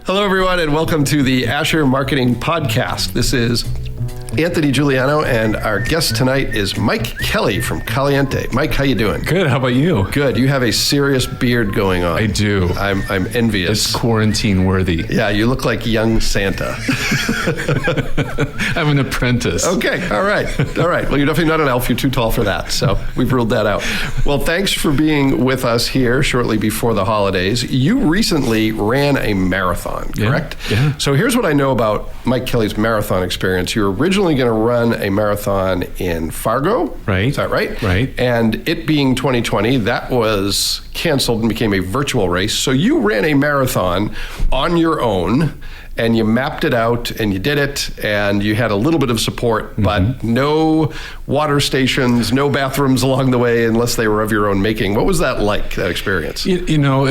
Hello, everyone, and welcome to the Asher Marketing Podcast. This is Anthony Giuliano, and our guest tonight is Mike Kelly from Caliente. Mike, how you doing? Good. How about you? Good. You have a serious beard going on. I do. I'm envious. It's quarantine worthy. Yeah, you look like young Santa. I'm an apprentice. Okay. All right. Well, you're definitely not an elf. You're too tall for that. So we've ruled that out. Well, thanks for being with us here shortly before the holidays. You recently ran a marathon, correct? Yeah. So here's what I know about Mike Kelly's marathon experience. You were originally going to run a marathon in Fargo. Right. Is that right? Right. And it being 2020, that was canceled and became a virtual race. So you ran a marathon on your own, and you mapped it out, and you did it, and you had a little bit of support, but no water stations, no bathrooms along the way, unless they were of your own making. What was that like, that experience? You know,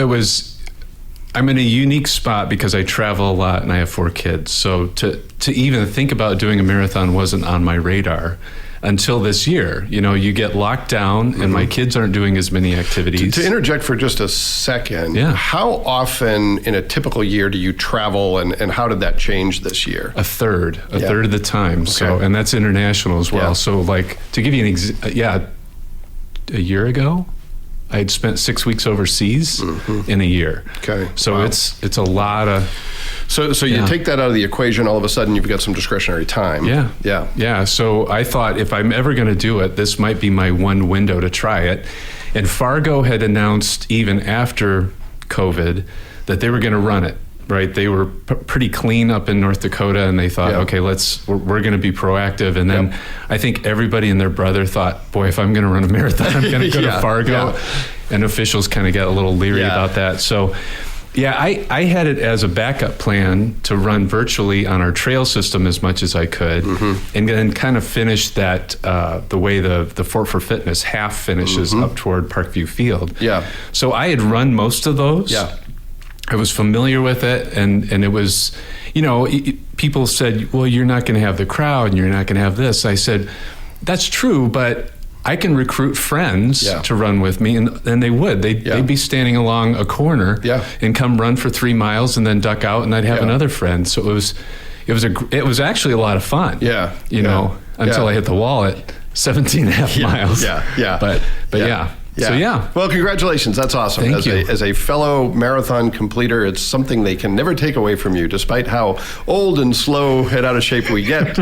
I'm in a unique spot because I travel a lot and I have 4 kids. So to even think about doing a marathon wasn't on my radar until this year. You know, you get locked down and my kids aren't doing as many activities. To interject for just a second, how often in a typical year do you travel, and how did that change this year? A third of the time. Okay. So, and that's international as well. Yeah. So like, to give you a year ago, I had spent 6 weeks overseas in a year. Okay. So Wow. it's a lot of... So you take that out of the equation, all of a sudden you've got some discretionary time. Yeah. So I thought if I'm ever going to do it, this might be my one window to try it. And Fargo had announced even after COVID that they were going to run it. Right, they were pretty clean up in North Dakota, and they thought, okay, we're going to be proactive. And then I think everybody and their brother thought, boy, if I'm going to run a marathon, I'm going to go to Fargo. Yeah. And officials kind of got a little leery about that. So, I had it as a backup plan to run virtually on our trail system as much as I could, and then kind of finish that the way the Fort for Fitness half finishes up toward Parkview Field. Yeah. So I had run most of those. Yeah. I was familiar with it, and it was, people said, well, you're not going to have the crowd and you're not going to have this. I said, that's true, but I can recruit friends to run with me, and they would. They'd be standing along a corner and come run for 3 miles and then duck out, and I'd have another friend. So it was actually a lot of fun. Until I hit the wall at 17 and a half miles. But yeah. So Well, congratulations. That's awesome. Thank you. As a fellow marathon completer, it's something they can never take away from you, despite how old and slow and out of shape we get.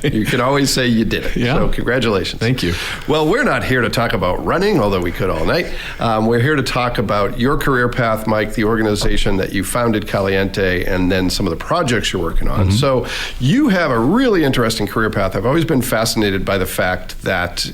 You can always say you did it. Yeah. So congratulations. Thank you. Well, we're not here to talk about running, although we could all night. We're here to talk about your career path, Mike, the organization that you founded, Caliente, and then some of the projects you're working on. So you have a really interesting career path. I've always been fascinated by the fact that,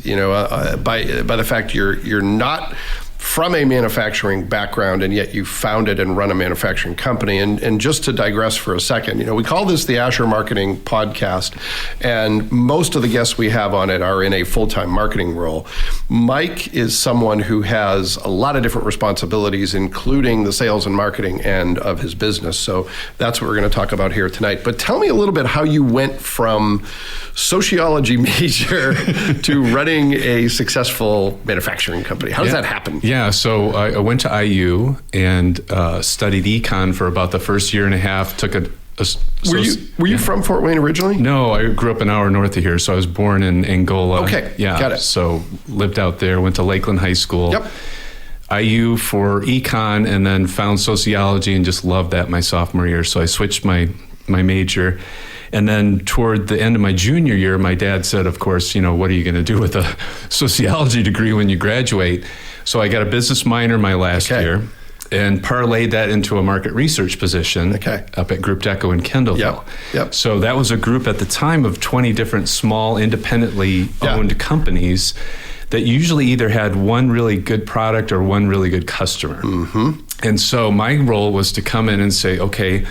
by the fact you're not from a manufacturing background, and yet you founded and run a manufacturing company. And just to digress for a second, we call this the Asher Marketing Podcast, and most of the guests we have on it are in a full-time marketing role. Mike is someone who has a lot of different responsibilities, including the sales and marketing end of his business. So that's what we're going to talk about here tonight. But tell me a little bit how you went from sociology major to running a successful manufacturing company. How does that happen? Yeah, so I went to IU and studied econ for about the first year and a half. Took Were you from Fort Wayne originally? No, I grew up an hour north of here, so I was born in Angola. Okay, got it. So lived out there, went to Lakeland High School. Yep. IU for econ, and then found sociology and just loved that my sophomore year. So I switched my major. And then toward the end of my junior year, my dad said, of course, what are you going to do with a sociology degree when you graduate? So I got a business minor my last year and parlayed that into a market research position up at Group Deco in Kendallville. Yep. So that was a group at the time of 20 different small, independently owned companies that usually either had one really good product or one really good customer. And so my role was to come in and say, okay,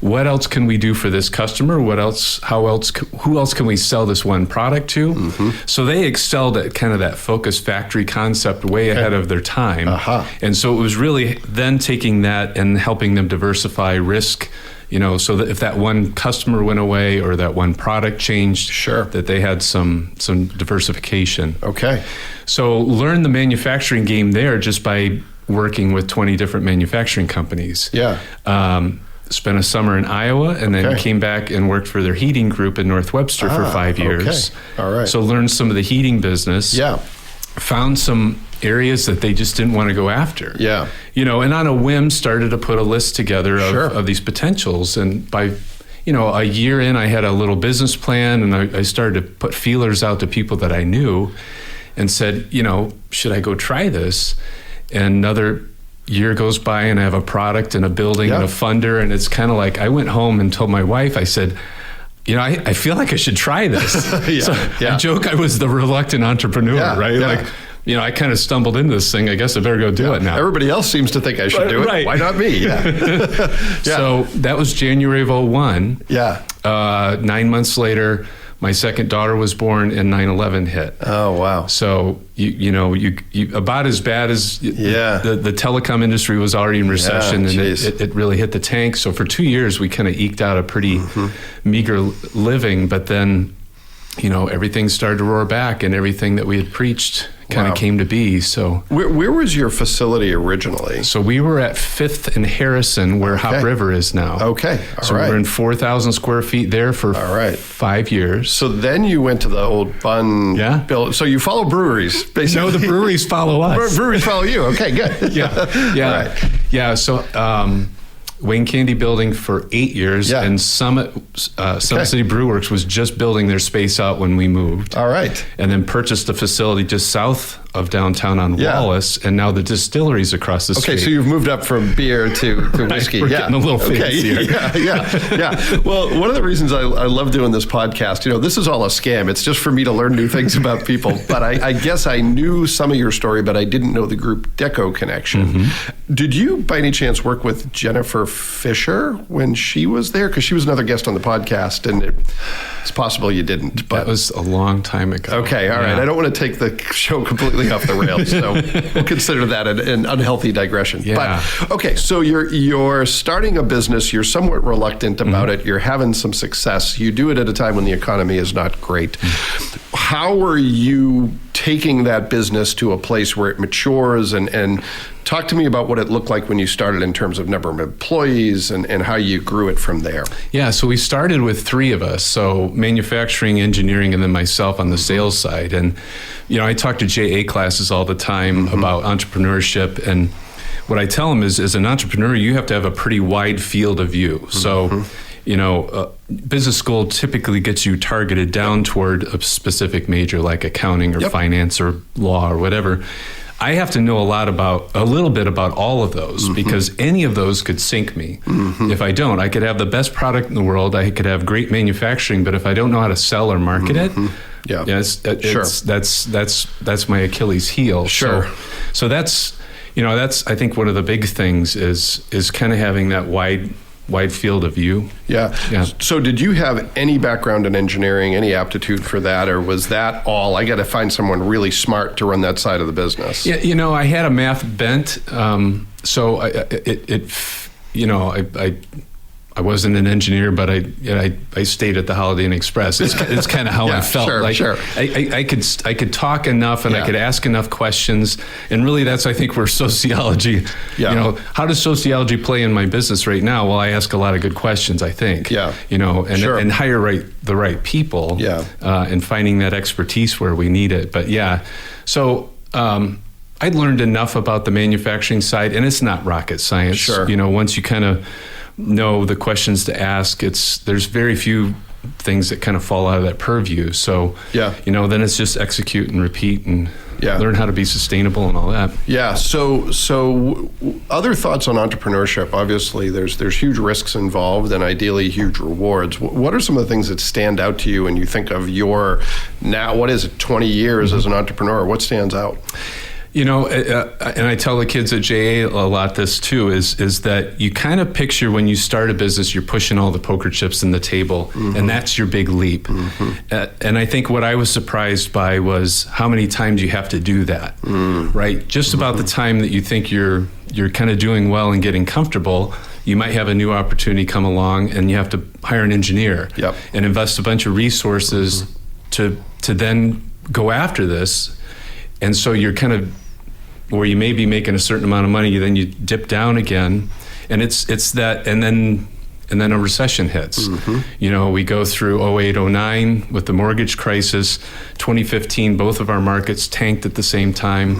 what else can we do for this customer? Who else can we sell this one product to? So they excelled at kind of that focus factory concept way ahead of their time. And so it was really then taking that and helping them diversify risk, so that if that one customer went away or that one product changed, that they had some diversification. So learn the manufacturing game there just by working with 20 different manufacturing companies. spent a summer in Iowa, and then Okay. came back and worked for their heating group in North Webster for 5 years. Okay. All right. So learned some of the heating business. Yeah. Found some areas that they just didn't want to go after. Yeah. And on a whim started to put a list together Sure. of these potentials. And by, a year in, I had a little business plan, and I started to put feelers out to people that I knew and said, should I go try this? And another year goes by, and I have a product and a building and a funder. And it's kind of like, I went home and told my wife, I said, I feel like I should try this. I joke I was the reluctant entrepreneur, right? Yeah. Like, I kind of stumbled into this thing. I guess I better go do it now. Everybody else seems to think I should do it. Right. Why not me? Yeah. So that was January of 2001. Yeah. 9 months later, my second daughter was born, and 9/11 hit. Oh, wow. So you about as bad as the telecom industry was already in recession, and it really hit the tank. So for 2 years, we kind of eked out a pretty meager living. But then, everything started to roar back, and everything that we had preached kind of came to be. So where was your facility originally? So we were at 5th and Harrison, where Hop River is now. Okay. So we were in 4,000 square feet there for 5 years. So then you went to the old Bun build. So you follow breweries, basically. No, the breweries follow us. Breweries follow you. Okay, good. Yeah. So Wayne Candy building for 8 years, and Summit City Brew Works was just building their space out when we moved. All right. And then purchased a facility just south of downtown on Wallace, and now the distillery's across the street. Okay, so you've moved up from beer to whiskey. We're getting a little fancier. Yeah. Well, one of the reasons I love doing this podcast, this is all a scam. It's just for me to learn new things about people. But I guess I knew some of your story, but I didn't know the Group Deco connection. Did you, by any chance, work with Jennifer Fisher when she was there? Because she was another guest on the podcast, and it's possible you didn't. But that was a long time ago. Okay, all right. I don't want to take the show completely off the rails, so we'll consider that an unhealthy digression. Yeah. But okay, so you're starting a business. You're somewhat reluctant about it. You're having some success. You do it at a time when the economy is not great. How are you taking that business to a place where it matures? And talk to me about what it looked like when you started in terms of number of employees and how you grew it from there. Yeah, so we started with 3 of us, so manufacturing, engineering, and then myself on the sales side. And, I talk to JA classes all the time about entrepreneurship, and what I tell them is, as an entrepreneur, you have to have a pretty wide field of view. So, business school typically gets you targeted down toward a specific major like accounting or finance or law or whatever. I have to know a little bit about all of those, because any of those could sink me. If I don't, I could have the best product in the world, I could have great manufacturing, but if I don't know how to sell or market it, that's my Achilles heel. Sure. So that's I think one of the big things is kind of having that wide field of view. Yeah. So did you have any background in engineering, any aptitude for that, or was that all, I got to find someone really smart to run that side of the business? Yeah, I had a math bent, so I wasn't an engineer, but I stayed at the Holiday Inn Express. It's kind of how I felt. Sure. I could talk enough, and I could ask enough questions, and really that's, I think, where sociology. How does sociology play in my business right now? Well, I ask a lot of good questions, I think. And hire the right people. And finding that expertise where we need it. But so. I learned enough about the manufacturing side, and it's not rocket science. Sure. Once you kind of know the questions to ask, there's very few things that kind of fall out of that purview. So, then it's just execute and repeat and learn how to be sustainable and all that. Yeah. So other thoughts on entrepreneurship? Obviously, there's huge risks involved and ideally huge rewards. What are some of the things that stand out to you when you think of your now, 20 years as an entrepreneur? What stands out? And I tell the kids at JA a lot this too, is that you kind of picture when you start a business, you're pushing all the poker chips in the table, and that's your big leap. And I think what I was surprised by was how many times you have to do that, right? Just about the time that you think you're kind of doing well and getting comfortable, you might have a new opportunity come along and you have to hire an engineer and invest a bunch of resources to then go after this. And so you're kind of, where you may be making a certain amount of money, then you dip down again, and it's that, and then and then a recession hits. You know, we go through 08, 09 with the mortgage crisis. 2015, both of our markets tanked at the same time.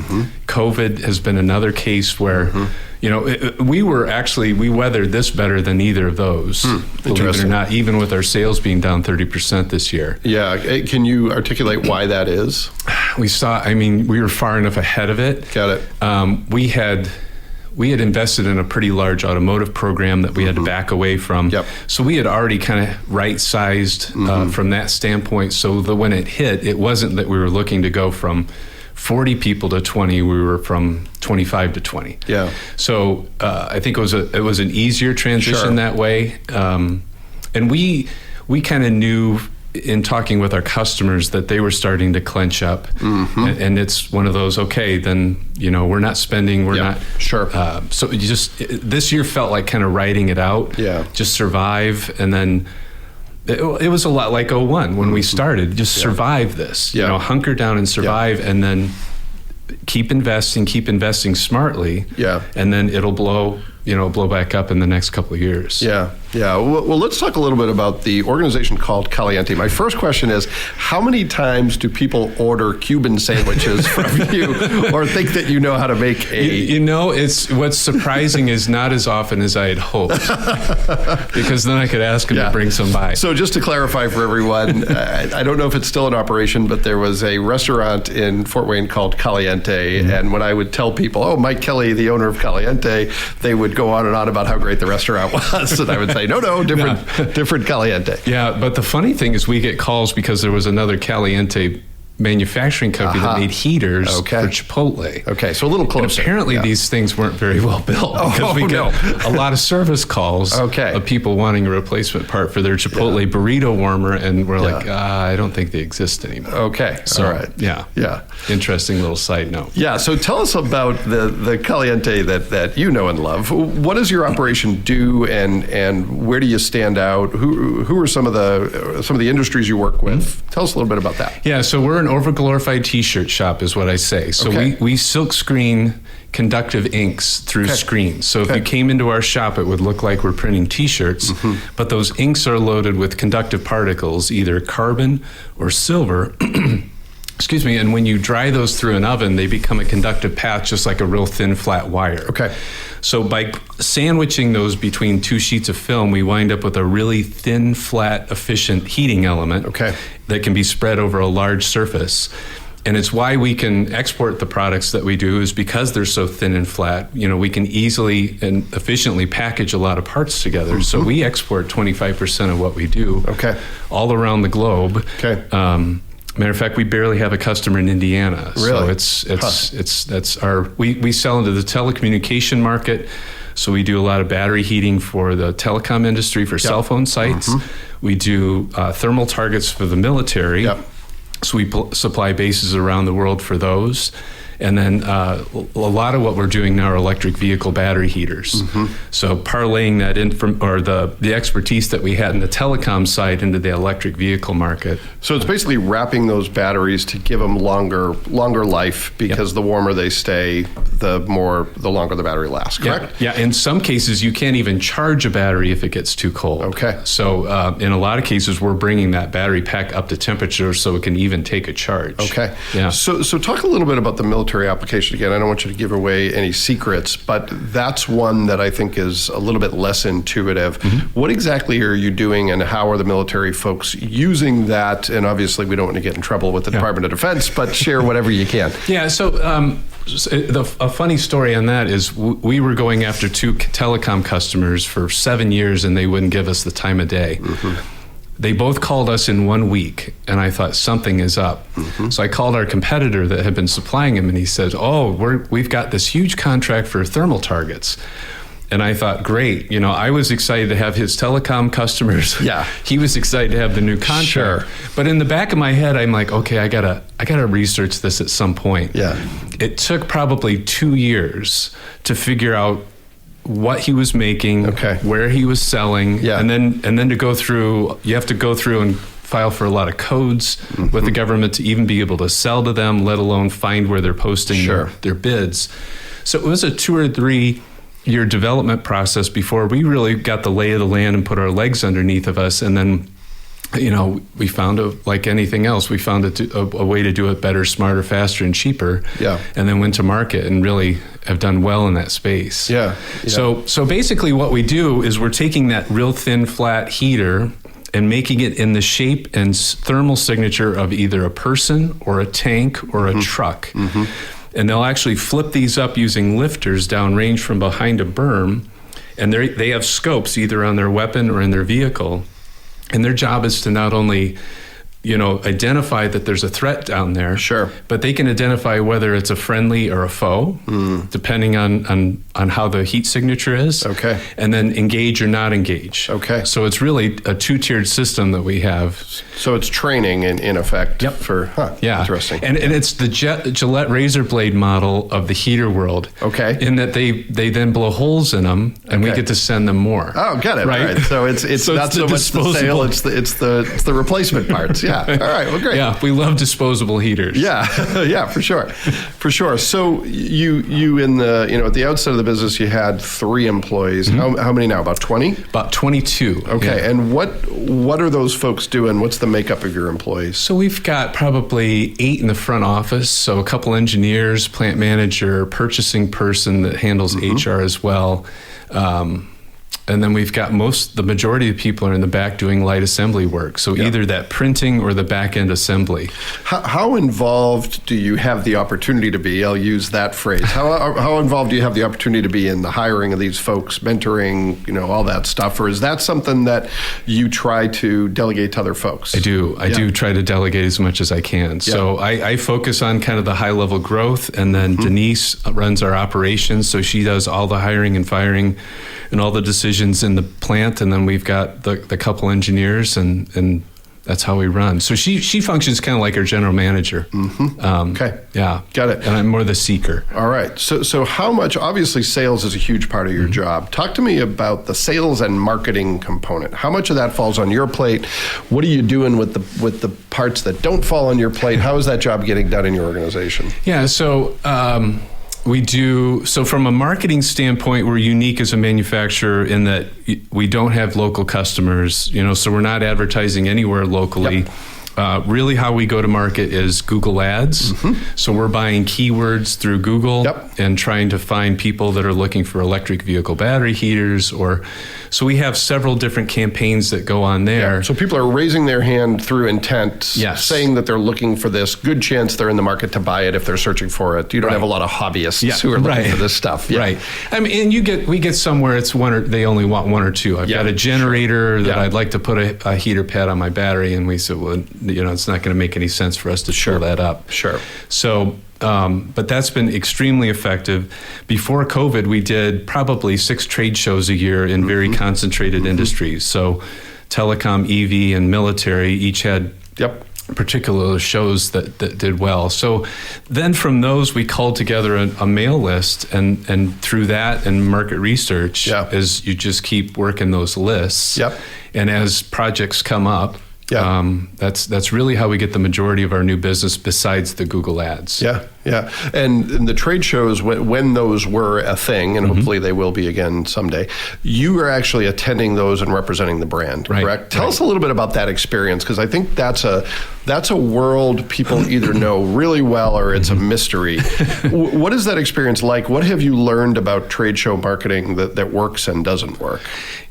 COVID has been another case where, you know, we weathered this better than either of those, believe it or not, even with our sales being down 30% this year. Yeah. Can you articulate why that is? We were far enough ahead of it. Got it. We had invested in a pretty large automotive program that we had to back away from. Yep. So we had already kind of right-sized from that standpoint. So when it hit, it wasn't that we were looking to go from 40 people to 20. We were from 25 to 20. Yeah. So I think it was an easier transition that way. And we kind of knew in talking with our customers that they were starting to clench up, and it's one of those, okay, then, you know, we're not spending, we're not sure. So this year felt like kind of writing it out, just survive. And then it was a lot like 01 when we started, just survive this, you know, hunker down and survive, and then keep investing smartly, and then it'll blow back up in the next couple of years. Yeah. Well, let's talk a little bit about the organization called Caliente. My first question is, how many times do people order Cuban sandwiches from you or think that you know how to make a... You know, what's surprising is not as often as I had hoped, because then I could ask them to bring some by. So just to clarify for everyone, I don't know if it's still in operation, but there was a restaurant in Fort Wayne called Caliente, and when I would tell people, oh, Mike Kelly, the owner of Caliente, they would go on and on about how great the restaurant was, and I would say, no, different Caliente. Yeah, but the funny thing is we get calls because there was another Caliente manufacturing company that made heaters for Chipotle. Okay, so a little closer. And apparently these things weren't very well built, because we get a lot of service calls of people wanting a replacement part for their Chipotle burrito warmer, and we're like, I don't think they exist anymore. Okay, so, all right. Yeah. Interesting little side note. Yeah, so tell us about the Caliente that you know and love. What does your operation do, and where do you stand out? Who are some of the industries you work with? Tell us a little bit about that. Yeah, so we're an overglorified t-shirt shop is what I say. So we silk screen conductive inks through screens. So if you came into our shop, it would look like we're printing t-shirts, but those inks are loaded with conductive particles, either carbon or silver. Excuse me, and when you dry those through an oven, they become a conductive path, just like a real thin, flat wire. Okay. So by sandwiching those between two sheets of film, we wind up with a really thin, flat, efficient heating element that can be spread over a large surface. And it's why we can export the products that we do, is because they're so thin and flat. You know, we can easily and efficiently package a lot of parts together. So we export 25% of what we do all around the globe. Matter of fact, we barely have a customer in Indiana. Really? So we sell into the telecommunication market. So we do a lot of battery heating for the telecom industry, for cell phone sites. We do thermal targets for the military. So we supply bases around the world for those. And then a lot of what we're doing now are electric vehicle battery heaters. So parlaying that in the expertise that we had in the telecom side into the electric vehicle market. So it's basically wrapping those batteries to give them longer life, because the warmer they stay, the longer the battery lasts, correct? Yeah, in some cases you can't even charge a battery if it gets too cold. So in a lot of cases we're bringing that battery pack up to temperature so it can even take a charge. So talk a little bit about the military application again. I don't want you to give away any secrets, but that's one that I think is a little bit less intuitive. What exactly are you doing, and how are the military folks using that? And obviously we don't want to get in trouble with the Department of Defense, but share whatever you can. Yeah, so a funny story on that is we were going after two telecom customers for 7 years, and they wouldn't give us the time of day. They both called us in 1 week, and I thought something is up. So I called our competitor that had been supplying him, and he said, we've got this huge contract for thermal targets. And I thought, great. You know, I was excited to have his telecom customers. He was excited to have the new contract. But in the back of my head, I'm like, okay, I gotta research this at some point. It took probably 2 years to figure out what he was making, where he was selling, and then to go through, you have to go through and file for a lot of codes with the government to even be able to sell to them, let alone find where they're posting their bids. So it was a 2 or 3 your development process before we really got the lay of the land and put our legs underneath of us. And then, we found, like anything else, we found a way to do it better, smarter, faster, and cheaper. Yeah. And then went to market and really have done well in that space. Yeah. So basically what we do is we're taking that real thin, flat heater and making it in the shape and thermal signature of either a person or a tank or a truck. And they'll actually flip these up using lifters downrange from behind a berm. And they have scopes either on their weapon or in their vehicle. And their job is to not only, identify that there's a threat down there. Sure. But they can identify whether it's a friendly or a foe, depending on how the heat signature is. Okay. And then engage or not engage. Okay. So it's really a two-tiered system that we have. So it's training in effect. Yep. Yeah. Interesting. And it's the Gillette razor blade model of the heater world. Okay. In that they then blow holes in them, and we get to send them more. Oh, got it. Right. Right. So it's not so much the sale; it's the replacement parts. Yeah. All right. Well, great. Yeah, we love disposable heaters. Yeah. Yeah. For sure. So you in the at the outset of the business you had 3 employees. How many now? About 20? About 22. Okay. Yeah. And what are those folks doing? What's the makeup of your employees? So we've got probably 8 in the front office. So a couple engineers, plant manager, purchasing person that handles HR as well. And then we've got the majority of people are in the back doing light assembly work. So either that printing or the back end assembly. How involved do you have the opportunity to be? I'll use that phrase. How involved do you have the opportunity to be in the hiring of these folks, mentoring, all that stuff? Or is that something that you try to delegate to other folks? I do. I do try to delegate as much as I can. So I focus on kind of the high level growth, and then Denise runs our operations. So she does all the hiring and firing and all the decisions in the plant, and then we've got the couple engineers, and that's how we run. So she functions kind of like our general manager. Okay. Yeah. Got it. And I'm more the seeker. All right. So how much, obviously sales is a huge part of your job. Talk to me about the sales and marketing component. How much of that falls on your plate? What are you doing with the parts that don't fall on your plate? How is that job getting done in your organization? Yeah. So, we do. So from a marketing standpoint, we're unique as a manufacturer in that we don't have local customers, so we're not advertising anywhere locally. Yep. Really how we go to market is Google Ads. So we're buying keywords through Google and trying to find people that are looking for electric vehicle battery heaters, so we have several different campaigns that go on there. So people are raising their hand through intent, saying that they're looking for this. Good chance they're in the market to buy it if they're searching for it. You don't have a lot of hobbyists who are looking for this stuff. Yeah. Right. I mean, and we get somewhere it's one, or they only want 1 or 2. I've got a generator that I'd like to put a heater pad on my battery, and we said, well, it's not going to make any sense for us to fill that up. Sure. So, but that's been extremely effective. Before COVID, we did probably 6 trade shows a year in very concentrated industries. So telecom, EV, and military each had particular shows that did well. So then from those, we culled together a mail list, and through that and market research, as you just keep working those lists. And as projects come up, that's really how we get the majority of our new business besides the Google Ads. And the trade shows, when those were a thing, and hopefully they will be again someday, you are actually attending those and representing the brand, correct? Tell us a little bit about that experience, because I think that's a world people either know really well or it's a mystery. What is that experience like? What have you learned about trade show marketing that works and doesn't work?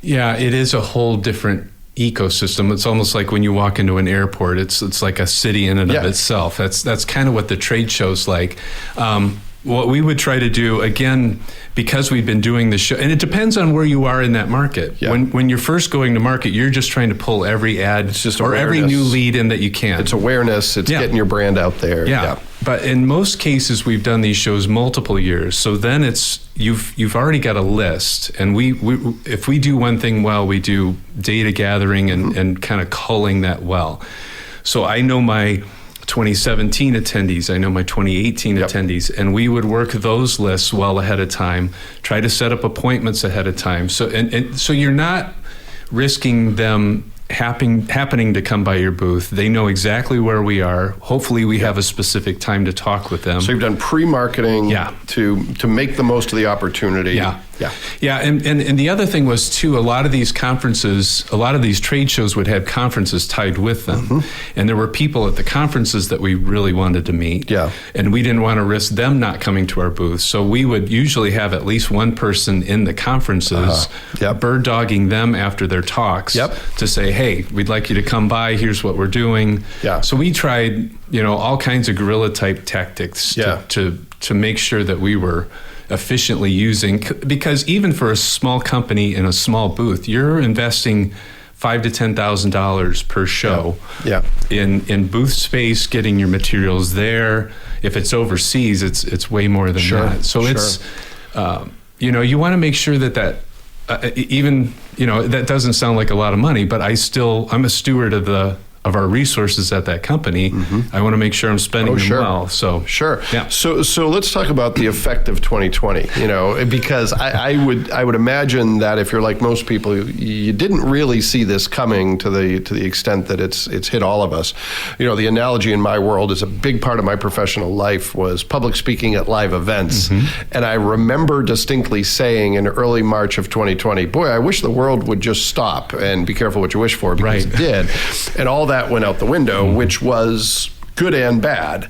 Yeah, it is a whole different ecosystem. It's almost like when you walk into an airport, it's like a city in and of itself. That's kind of what the trade show's like. What we would try to do, again, because we've been doing the show, and it depends on where you are in that market. When you're first going to market, you're just trying to pull every ad or every new lead in that you can. It's awareness. It's getting your brand out there. But in most cases, we've done these shows multiple years. So then it's you've already got a list, and we if we do one thing well, we do data gathering and kind of culling that well. So I know my 2017 attendees, I know my 2018 attendees, and we would work those lists well ahead of time, try to set up appointments ahead of time. So and so you're not risking them happening to come by your booth. They know exactly where we are. Hopefully we have a specific time to talk with them. So you've done pre-marketing to make the most of the opportunity. Yeah. And the other thing was too, a lot of these conferences, a lot of these trade shows would have conferences tied with them. And there were people at the conferences that we really wanted to meet. Yeah. And we didn't want to risk them not coming to our booth. So we would usually have at least one person in the conferences bird dogging them after their talks to say, hey, we'd like you to come by. Here's what we're doing. So we tried, all kinds of guerrilla type tactics to make sure that we were efficiently using, because even for a small company in a small booth, you're investing $5,000 to $10,000 per show in booth space, getting your materials there. If it's overseas, it's way more than that. So it's you want to make sure that even that doesn't sound like a lot of money, but I'm a steward of our resources at that company. I want to make sure I'm spending them well. So So let's talk about the effect of 2020. Because I would imagine that if you're like most people, you didn't really see this coming to the extent that it's hit all of us. The analogy in my world is a big part of my professional life was public speaking at live events, and I remember distinctly saying in early March of 2020, "Boy, I wish the world would just stop and be careful what you wish for," because it did, and all that went out the window, which was good and bad.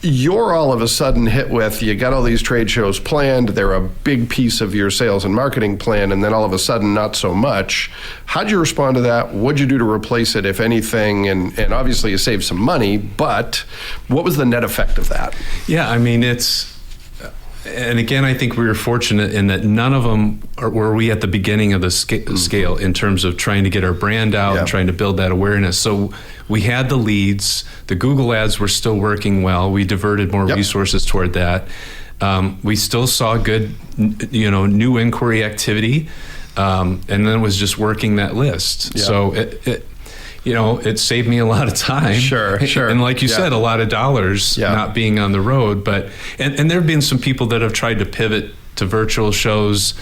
You're all of a sudden hit with, you got all these trade shows planned, they're a big piece of your sales and marketing plan, and then all of a sudden not so much. How'd you respond to that? What'd you do to replace it, if anything? And obviously you saved some money, but what was the net effect of that? Yeah, I mean, and again, I think we were fortunate in that none of them were we at the beginning of the scale in terms of trying to get our brand out and trying to build that awareness. So we had the leads. The Google ads were still working well. We diverted more resources toward that. We still saw good, new inquiry activity, and then it was just working that list. So it saved me a lot of time. Sure. And like you said, a lot of dollars not being on the road. But and there have been some people that have tried to pivot to virtual shows.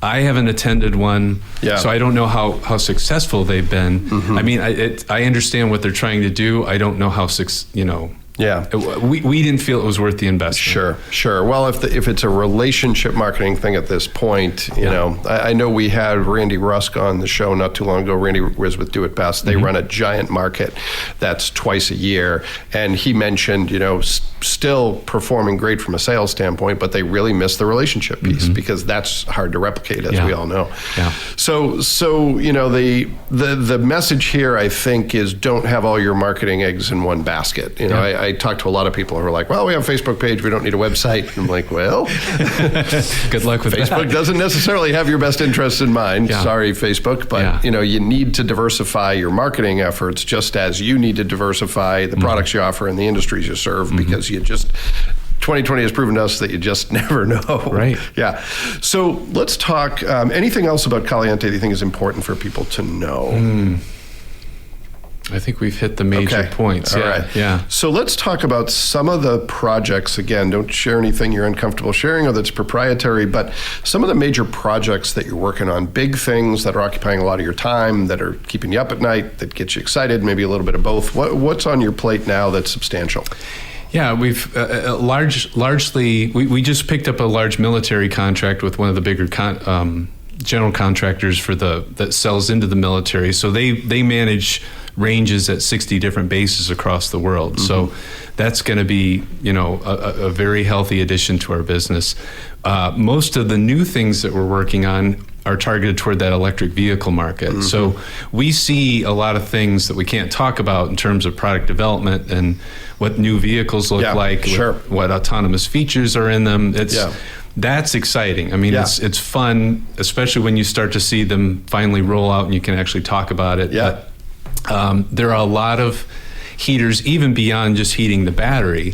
I haven't attended one, so I don't know how successful they've been. I mean, I understand what they're trying to do. I don't know how we didn't feel it was worth the investment. Sure. Well, if it's a relationship marketing thing at this point, I know we had Randy Rusk on the show not too long ago. Randy was with Do It Best. They run a giant market that's twice a year, and he mentioned, still performing great from a sales standpoint, but they really miss the relationship piece because that's hard to replicate, as we all know. So the message here, I think, is don't have all your marketing eggs in one basket. I talk to a lot of people who are like, well, we have a Facebook page, we don't need a website. I'm like, well, good luck with Facebook doesn't necessarily have your best interests in mind. Sorry, Facebook, but you need to diversify your marketing efforts just as you need to diversify the products you offer and the industries you serve, because 2020 has proven to us that you just never know. Right. Yeah. So let's talk, anything else about Caliente that you think is important for people to know? I think we've hit the major points. All right. Yeah. So let's talk about some of the projects. Again, don't share anything you're uncomfortable sharing or that's proprietary, but some of the major projects that you're working on, big things that are occupying a lot of your time, that are keeping you up at night, that get you excited, maybe a little bit of both. What's on your plate now that's substantial? Yeah, we've largely, we just picked up a large military contract with one of the bigger general contractors that sells into the military. So they manage ranges at 60 different bases across the world. So that's going to be, a very healthy addition to our business. Most of the new things that we're working on are targeted toward that electric vehicle market. So we see a lot of things that we can't talk about in terms of product development and what new vehicles look like, what autonomous features are in them. That's exciting. I mean, it's fun, especially when you start to see them finally roll out and you can actually talk about it. But, there are a lot of heaters, even beyond just heating the battery.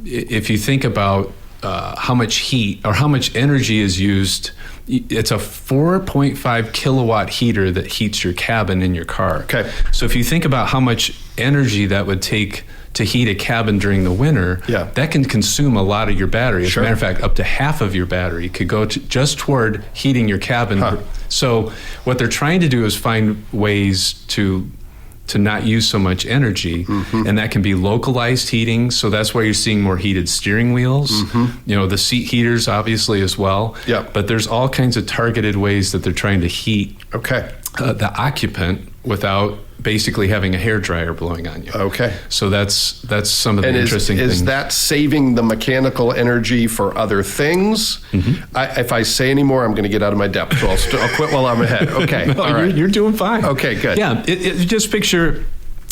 If you think about how much heat or how much energy is used. It's a 4.5 kilowatt heater that heats your cabin in your car. Okay. So if you think about how much energy that would take to heat a cabin during the winter, that can consume a lot of your battery. As a matter of fact, up to half of your battery could go just toward heating your cabin. So what they're trying to do is find ways to not use so much energy, and that can be localized heating. So that's why you're seeing more heated steering wheels. You know, the seat heaters obviously as well. But there's all kinds of targeted ways that they're trying to heat the occupant without basically having a hairdryer blowing on you. So that's some of the interesting things. Is that saving the mechanical energy for other things? If I say any more, I'm going to get out of my depth. So I'll quit while I'm ahead. Okay. No, all right. You're doing fine. Okay, good. Yeah. Just picture,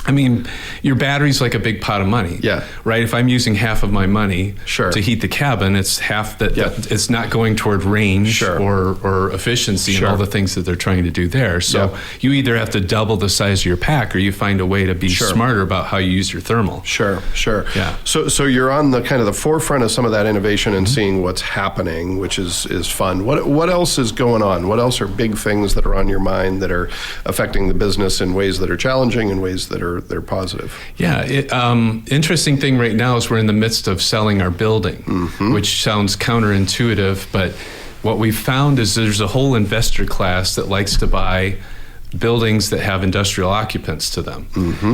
I mean, your battery's like a big pot of money. Right? If I'm using half of my money to heat the cabin, it's half that it's not going toward range or efficiency and all the things that they're trying to do there. So you either have to double the size of your pack or you find a way to be smarter about how you use your thermal. Yeah. So you're on the kind of the forefront of some of that innovation and seeing what's happening, which is fun. What else is going on? What else are big things that are on your mind that are affecting the business in ways that are challenging and ways that are they're positive? Yeah, interesting thing right now is we're in the midst of selling our building, which sounds counterintuitive, but what we've found is there's a whole investor class that likes to buy buildings that have industrial occupants to them.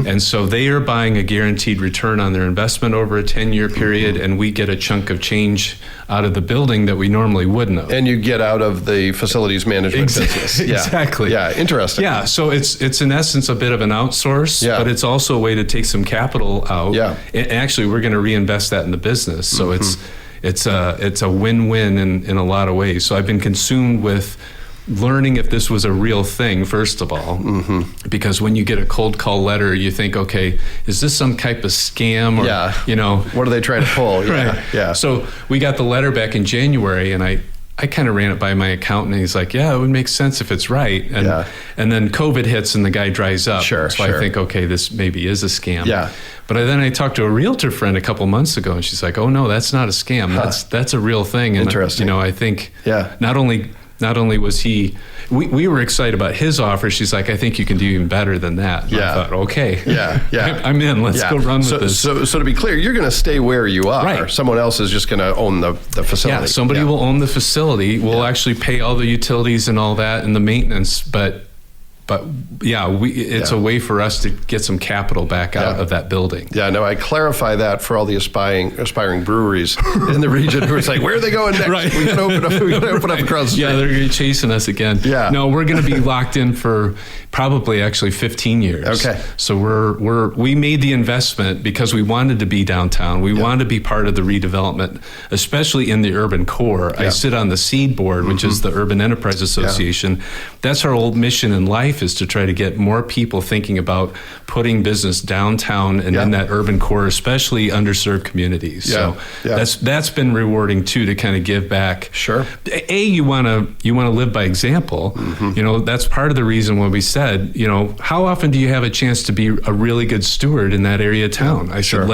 And so they are buying a guaranteed return on their investment over a 10-year period, and we get a chunk of change out of the building that we normally wouldn't have. And you get out of the facilities management business. Exactly. Yeah, interesting. Yeah, so it's in essence a bit of an outsource, but it's also a way to take some capital out. And actually, we're going to reinvest that in the business. So it's a win-win in a lot of ways. So I've been consumed with learning if this was a real thing, first of all, because when you get a cold call letter, you think, okay, is this some type of scam? Or, you know, what are they trying to pull? So we got the letter back in January, and I kind of ran it by my accountant, and he's like, yeah, it would make sense if it's right. And then COVID hits and the guy dries up. So I think, okay, this maybe is a scam. But then I talked to a realtor friend a couple months ago, and she's like, oh no, that's not a scam. That's a real thing. And interesting. You know, I think not only was he, we were excited about his offer. She's like, I think you can do even better than that. And I thought, okay. I'm in. Let's go run with this. So to be clear, you're going to stay where you are. Someone else is just going to own the facility. Yeah, somebody will own the facility. We'll actually pay all the utilities and all that and the maintenance, but it's a way for us to get some capital back out of that building. No, I clarify that for all the aspiring breweries in the region who are like, where are they going next? We got to open up across the street. They're going to be chasing us again. No, we're going to be locked in for probably actually 15 years. So we made the investment because we wanted to be downtown. We wanted to be part of the redevelopment, especially in the urban core. I sit on the SEED board, which is the Urban Enterprise Association. That's our old mission in life, is to try to get more people thinking about putting business downtown and in that urban core, especially underserved communities. So that's been rewarding too, to kind of give back. You want to live by example. You know, that's part of the reason when we said, you know, how often do you have a chance to be a really good steward in that area of town? I said,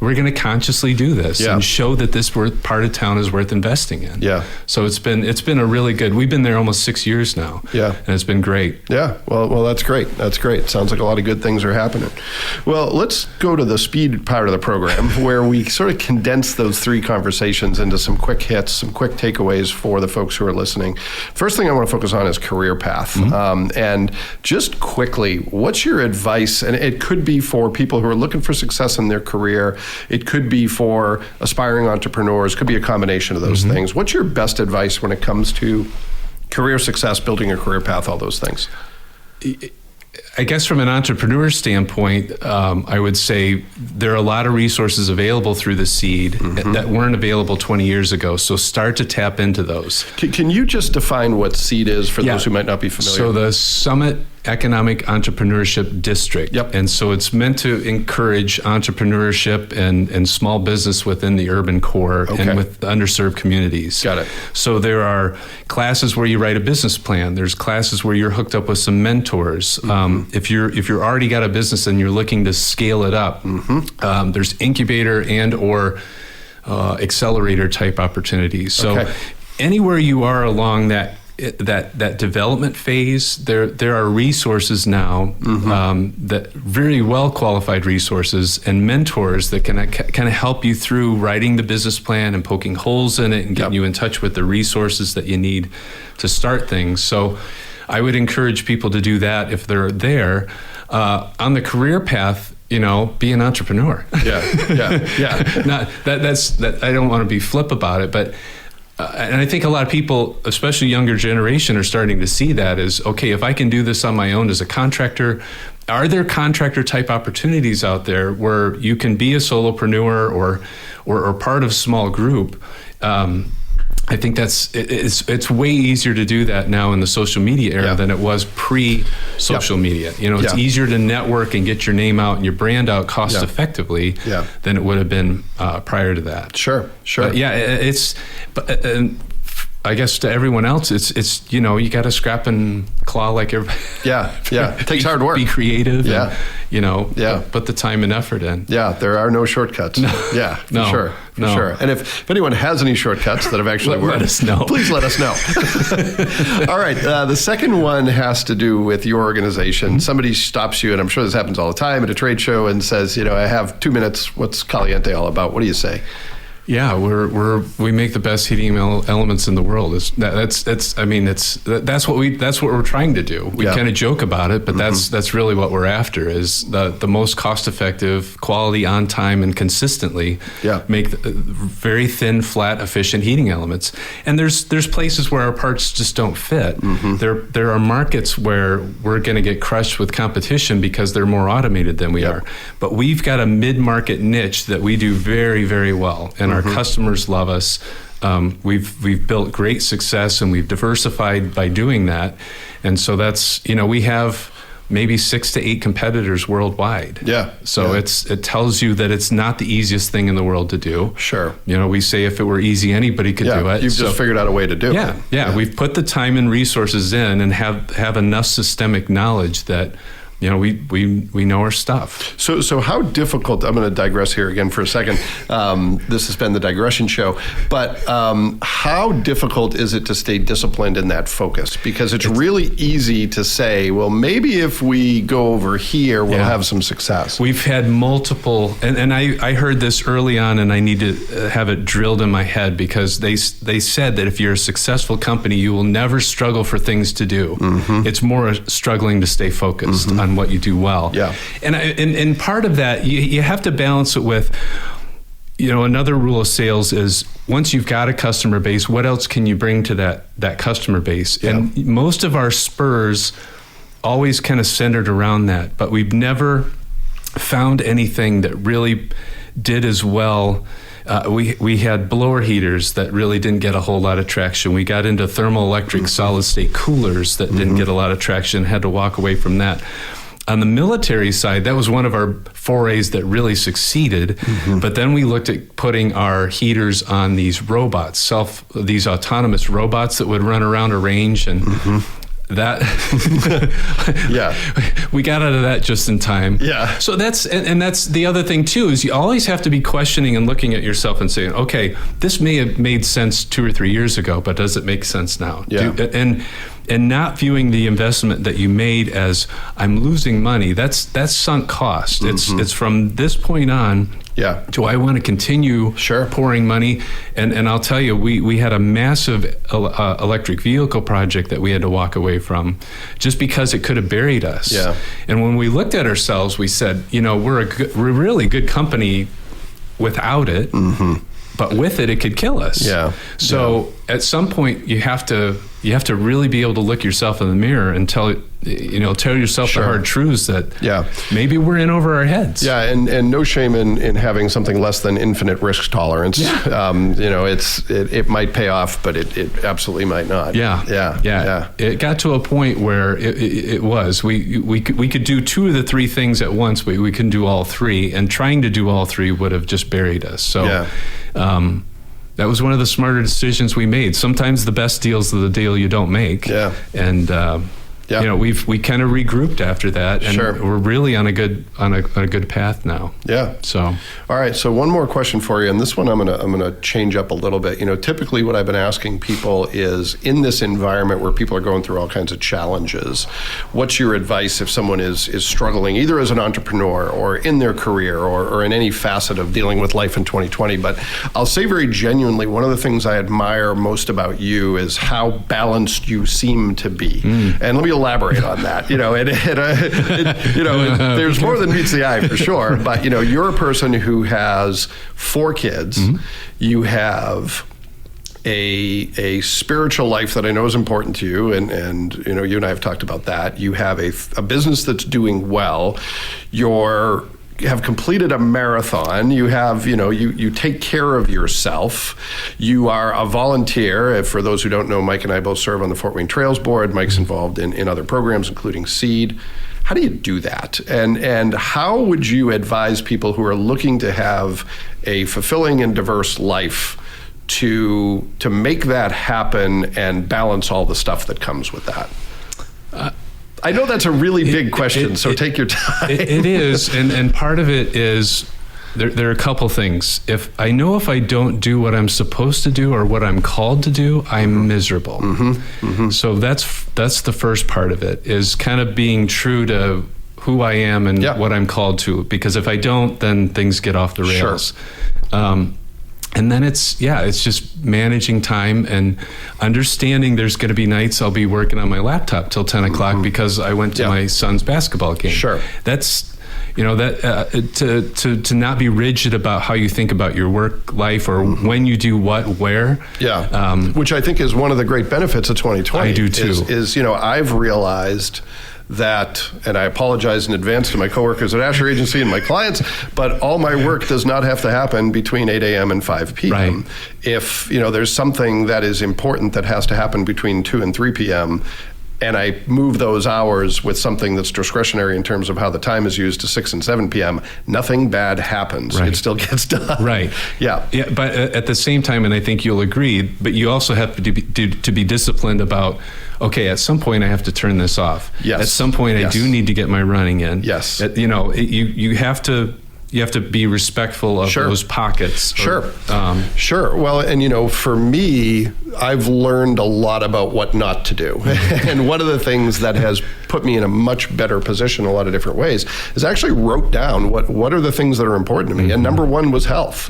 we're going to consciously do this and show that this part of town is worth investing in. So it's been a really good. We've been there almost 6 years now. And it's been great. Well, that's great. That's great. Sounds like a lot of good things are happening. Well, let's go to the speed part of the program where we sort of condense those three conversations into some quick hits, some quick takeaways for the folks who are listening. First thing I want to focus on is career path. And just quickly, what's your advice? And it could be for people who are looking for success in their career. It could be for aspiring entrepreneurs, could be a combination of those things. What's your best advice when it comes to career success, building a career path, all those things? I guess from an entrepreneur standpoint, I would say there are a lot of resources available through the SEED that weren't available 20 years ago. So start to tap into those. Can you just define what SEED is for those who might not be familiar? So the Summit Economic Entrepreneurship District. And so it's meant to encourage entrepreneurship and small business within the urban core and with underserved communities. Got it. So there are classes where you write a business plan. There's classes where you're hooked up with some mentors. If you're already got a business and you're looking to scale it up, there's incubator and or accelerator type opportunities. So anywhere you are along that development phase, there are resources now, that very well qualified resources and mentors that can kind of help you through writing the business plan and poking holes in it and getting you in touch with the resources that you need to start things. So I would encourage people to do that if they're there. On the career path, be an entrepreneur. Not that's I don't want to be flip about it, but and I think a lot of people, especially younger generation, are starting to see that as, okay, if I can do this on my own as a contractor, are there contractor type opportunities out there where you can be a solopreneur or part of a small group? I think it's way easier to do that now in the social media era than it was pre-social media. It's easier to network and get your name out and your brand out cost effectively than it would have been prior to that. Sure. I guess to everyone else, it's you got to scrap and claw like everybody. It takes hard work. Be creative. Put the time and effort in. There are no shortcuts. For sure. And if anyone has any shortcuts that have actually worked, let us know. Please let us know. All right. The second one has to do with your organization. Somebody stops you, and I'm sure this happens all the time at a trade show, and says, I have 2 minutes. What's Caliente all about? What do you say? Yeah, we make the best heating elements in the world. That's what we're trying to do. We kind of joke about it, but that's really what we're after, is the most cost effective, quality, on time, and consistently make very thin, flat, efficient heating elements. And there's places where our parts just don't fit. There are markets where we're going to get crushed with competition because they're more automated than we are. But we've got a mid-market niche that we do very, very well, and our customers love us. We've built great success, and we've diversified by doing that. And so that's, we have maybe 6 to 8 competitors worldwide. So it tells you that it's not the easiest thing in the world to do. Sure. We say if it were easy, anybody could do it. You've just figured out a way to do it. We've put the time and resources in and have enough systemic knowledge that we know our stuff. So how difficult, I'm going to digress here again for a second. This has been the digression show, but how difficult is it to stay disciplined in that focus? Because it's really easy to say, well, maybe if we go over here, we'll have some success. We've had multiple, and I heard this early on, and I need to have it drilled in my head, because they said that if you're a successful company, you will never struggle for things to do. It's more struggling to stay focused on what you do well. And part of that, you have to balance it with, another rule of sales is, once you've got a customer base, what else can you bring to that customer base? And most of our spurs always kind of centered around that, but we've never found anything that really did as well. We had blower heaters that really didn't get a whole lot of traction. We got into thermoelectric solid state coolers that didn't get a lot of traction, had to walk away from that. On the military side, that was one of our forays that really succeeded. But then we looked at putting our heaters on these robots, these autonomous robots that would run around a range, and that we got out of that just in time. So that's the other thing too, is you always have to be questioning and looking at yourself and saying, okay, this may have made sense 2 or 3 years ago, but does it make sense now? And not viewing the investment that you made as, I'm losing money. That's sunk cost. It's from this point on, do I want to continue pouring money? And I'll tell you, we had a massive electric vehicle project that we had to walk away from just because it could have buried us. And when we looked at ourselves, we said, we're a really good company without it, but with it could kill us. So at some point, you have to really be able to look yourself in the mirror and tell yourself the hard truths that maybe we're in over our heads. And no shame in having something less than infinite risk tolerance. It might pay off, but it absolutely might not. It got to a point where it was we could do 2 of the 3 things at once, but we couldn't do all 3, and trying to do all 3 would have just buried us. So that was one of the smarter decisions we made. Sometimes the best deal's the deal you don't make. And Yeah. You know, we kind of regrouped after that, and Sure. we're really on a good path now. Yeah. So, all right. So one more question for you, and this one I'm gonna change up a little bit. You know, typically what I've been asking people is, in this environment where people are going through all kinds of challenges, what's your advice if someone is struggling either as an entrepreneur or in their career or in any facet of dealing with life in 2020? But I'll say very genuinely, one of the things I admire most about you is how balanced you seem to be. And let me elaborate on that. You know, there's more than meets the eye for sure. But you know, you're a person who has 4 kids. You have a spiritual life that I know is important to you, and you know, you and I have talked about that. You have a business that's doing well. You have completed a marathon. You have, you know, you take care of yourself. You are a volunteer. For those who don't know, Mike and I both serve on the Fort Wayne Trails Board. Mike's involved in other programs, including SEED. How do you do that? And how would you advise people who are looking to have a fulfilling and diverse life to make that happen and balance all the stuff that comes with that? I know that's a really big question, so take your time. It is, and part of it is there are a couple things. If I don't do what I'm supposed to do or what I'm called to do, I'm miserable. So that's the first part of it, is kind of being true to who I am and what I'm called to. Because if I don't, then things get off the rails. Sure. And then it's just managing time and understanding there's going to be nights I'll be working on my laptop till 10 o'clock because I went to my son's basketball game. Sure. That's, you know, that to not be rigid about how you think about your work life or when you do what, where. Yeah. Which I think is one of the great benefits of 2020. I do too. Is you know, I've realized that, and I apologize in advance to my coworkers at Asher Agency and my clients, but all my work does not have to happen between 8 a.m. and 5 p.m. Right. If, you know, there's something that is important that has to happen between 2 and 3 p.m., and I move those hours with something that's discretionary in terms of how the time is used to 6 and 7 p.m., nothing bad happens. Right. It still gets done. Right. Yeah. But at the same time, and I think you'll agree, but you also have to be disciplined about, okay, at some point I have to turn this off. Yes. At some point I do need to get my running in. Yes. You know, you have to be respectful of those pockets. Sure. Well, and you know, for me, I've learned a lot about what not to do. And one of the things that has put me in a much better position in a lot of different ways is I actually wrote down what are the things that are important to me. And number one was health.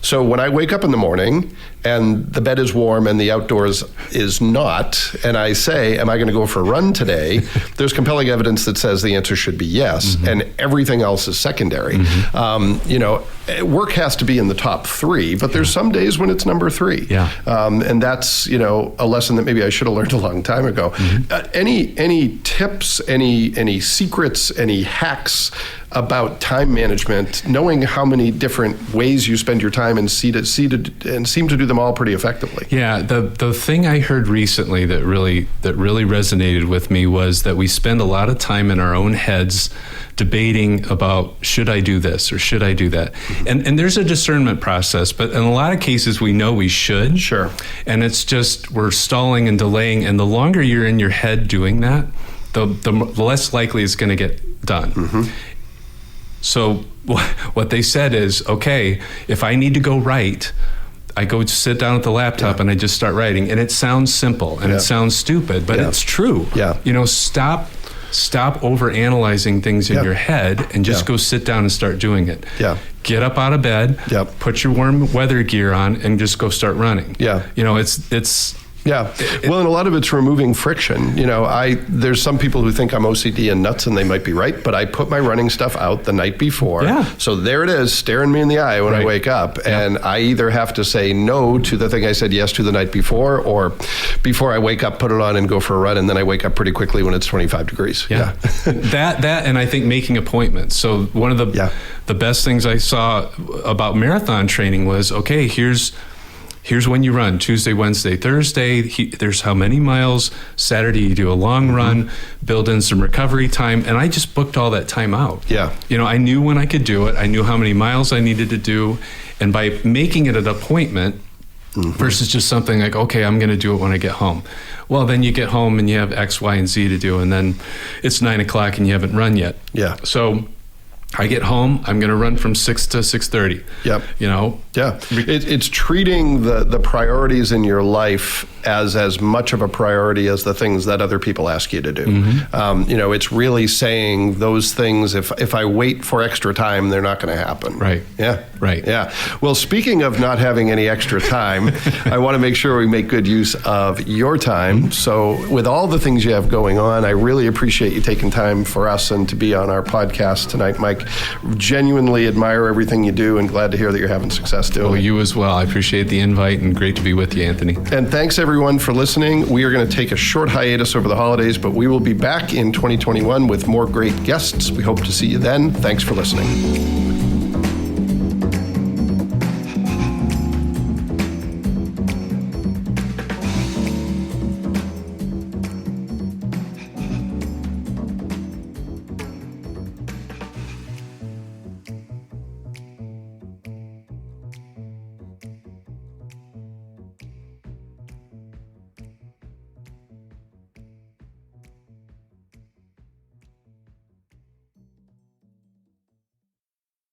So when I wake up in the morning and the bed is warm and the outdoors is not, and I say, am I going to go for a run today? There's compelling evidence that says the answer should be yes, and everything else is secondary. You know, work has to be in the top 3, but there's some days when it's number 3. And that's, you know, a lesson that maybe I should have learned a long time ago. Any tips, any secrets, any hacks about time management, knowing how many different ways you spend your time and seem to do them all pretty effectively? Yeah, the thing I heard recently that really resonated with me was that we spend a lot of time in our own heads debating about, should I do this or should I do that? And there's a discernment process, but in a lot of cases we know we should. Sure. And it's just we're stalling and delaying, and the longer you're in your head doing that, the less likely it's going to get done. So what they said is, okay, if I need to go write, I go sit down at the laptop and I just start writing. And it sounds simple and it sounds stupid, but it's true. You know, stop over-analyzing things in your head and just go sit down and start doing it. Get up out of bed, put your warm weather gear on, and just go start running. You know, it's well, and a lot of it's removing friction. You know, there's some people who think I'm OCD and nuts, and they might be right, but I put my running stuff out the night before. So there it is, staring me in the eye when I wake up, and I either have to say no to the thing I said yes to the night before, or before I wake up, put it on and go for a run, and then I wake up pretty quickly when it's 25 degrees. That, and I think making appointments. So one of the best things I saw about marathon training was, okay, here's when you run: Tuesday, Wednesday, Thursday. There's how many miles. Saturday, you do a long run, build in some recovery time. And I just booked all that time out. You know, I knew when I could do it. I knew how many miles I needed to do. And by making it an appointment, versus just something like, okay, I'm going to do it when I get home. Well, then you get home and you have X, Y, and Z to do, and then it's 9 o'clock and you haven't run yet. Yeah. So I get home, I'm going to run from 6 to 6:30. Yep. You know? Yeah. It's treating the priorities in your life as much of a priority as the things that other people ask you to do. You know, it's really saying those things, if I wait for extra time, they're not going to happen. Right. Yeah. Right. Yeah. Well, speaking of not having any extra time, I want to make sure we make good use of your time. So with all the things you have going on, I really appreciate you taking time for us and to be on our podcast tonight, Mike. Genuinely admire everything you do and glad to hear that you're having success doing Well, it. you as well. I appreciate the invite and great to be with you, Anthony. And thanks everyone for listening. We are going to take a short hiatus over the holidays, but we will be back in 2021 with more great guests. We hope to see you then. Thanks for listening.